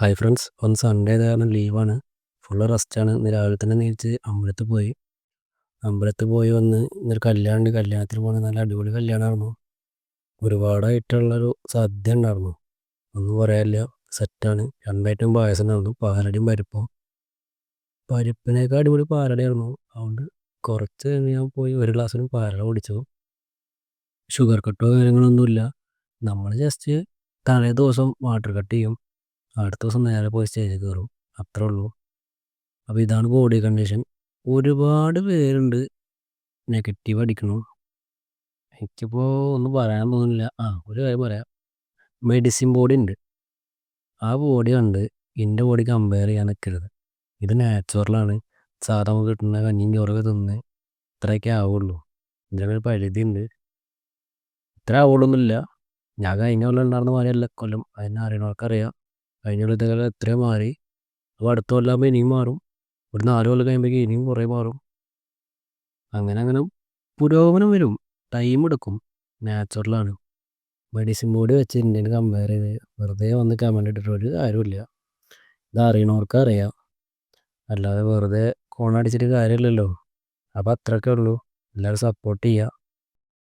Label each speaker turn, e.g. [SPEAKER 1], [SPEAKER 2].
[SPEAKER 1] Hi friends, ഒന്ന് Sunday ആയത് കാരണം ലീവാണ്. ഫുള്ള് റെസ്റ്റാണ്. ഇന്ന് രാവിലെ തന്നെ എണീച്ച് അമ്പലത്തിൽ പോയി വന്ന് ഇന്നൊരു കല്യാണമുണ്ട്. കല്യാണത്തിന് പോകണം. നല്ല അടിപൊളി കല്യാണമായിരുന്നു. ഒരുപാടായിട്ടുള്ളൊരു സദ്യ ഉണ്ടായിരുന്നു. ഒന്നും പറയാനില്ല, സെറ്റാണ്. 2 ഐറ്റം പായസം ഉണ്ടായിരുന്നു, പാലടയും പരിപ്പും. പരിപ്പിനേക്കാൾ അടിപൊളി പാലടയായിരുന്നു. അതുകൊണ്ട് കുറച്ച് കഴിഞ്ഞ് ഞാൻ പോയി ഒരു ഗ്ലാസ്സിന് പാലട കുടിച്ചു. ഷുഗർ കട്ടോ കാര്യങ്ങളൊന്നുമില്ല. നമ്മൾ ജസ്റ്റ് തലേ ദിവസം വാട്ടർ കട്ട് ചെയ്യും, അടുത്ത ദിവസം നേരെ പോയി സ്റ്റേജിൽ കയറും, അത്രേ ഉള്ളൂ. അപ്പോൾ ഇതാണ് ബോഡി കണ്ടീഷൻ. ഒരുപാട് പേരുണ്ട് നെഗറ്റീവ് അടിക്കണു. എനിക്കിപ്പോൾ ഒന്നും പറയാൻ തോന്നുന്നില്ല. ഒരു കാര്യം പറയാം. മെഡിസിൻ ബോഡി ഉണ്ട്. ആ ബോഡി കണ്ട് എൻ്റെ ബോഡി കമ്പയർ ചെയ്യാൻ നിൽക്കരുത്. ഇത് നാച്ചുറലാണ്. സാധാ നമുക്ക് കിട്ടുന്ന കഞ്ഞിയും ചോറൊക്കെ തിന്ന് ഇത്രയൊക്കെ ആവുള്ളൂ. ഇതിനൊരു പരിധി ഉണ്ട്. ഇത്ര ആവുള്ളൊന്നുമില്ല. ഞാൻ കഴിഞ്ഞ കൊല്ലം ഉണ്ടായിരുന്ന മാതിരിയല്ല കൊല്ലം. അതിനെ അറിയണവർക്കറിയാം. കഴിഞ്ഞ കൊല്ലത്തേക്കാൾ എത്രയോ മാറി. അപ്പോൾ അടുത്ത കൊല്ലാകുമ്പോൾ ഇനിയും മാറും. ഒരു 4 കൊല്ലം കഴിയുമ്പോഴേക്കും ഇനിയും കുറേ മാറും. അങ്ങനെ പുരോഗമനം വരും. ടൈം എടുക്കും. നാച്ചുറലാണ്. മെഡിസിൻ ബോഡി വെച്ച് ഇന്ത്യയിൽ കമ്പയർ ചെയ്ത് വെറുതെ വന്ന് കമൻ്റ് ഇട്ടിട്ട് ഒരു കാര്യമില്ല. ഇത് അറിയണവർക്ക് അറിയാം, അല്ലാതെ വെറുതെ കോണടിച്ചിട്ട് കാര്യമില്ലല്ലോ. അപ്പോൾ അത്രയൊക്കെ ഉള്ളൂ. എല്ലാവരും സപ്പോർട്ട് ചെയ്യുക.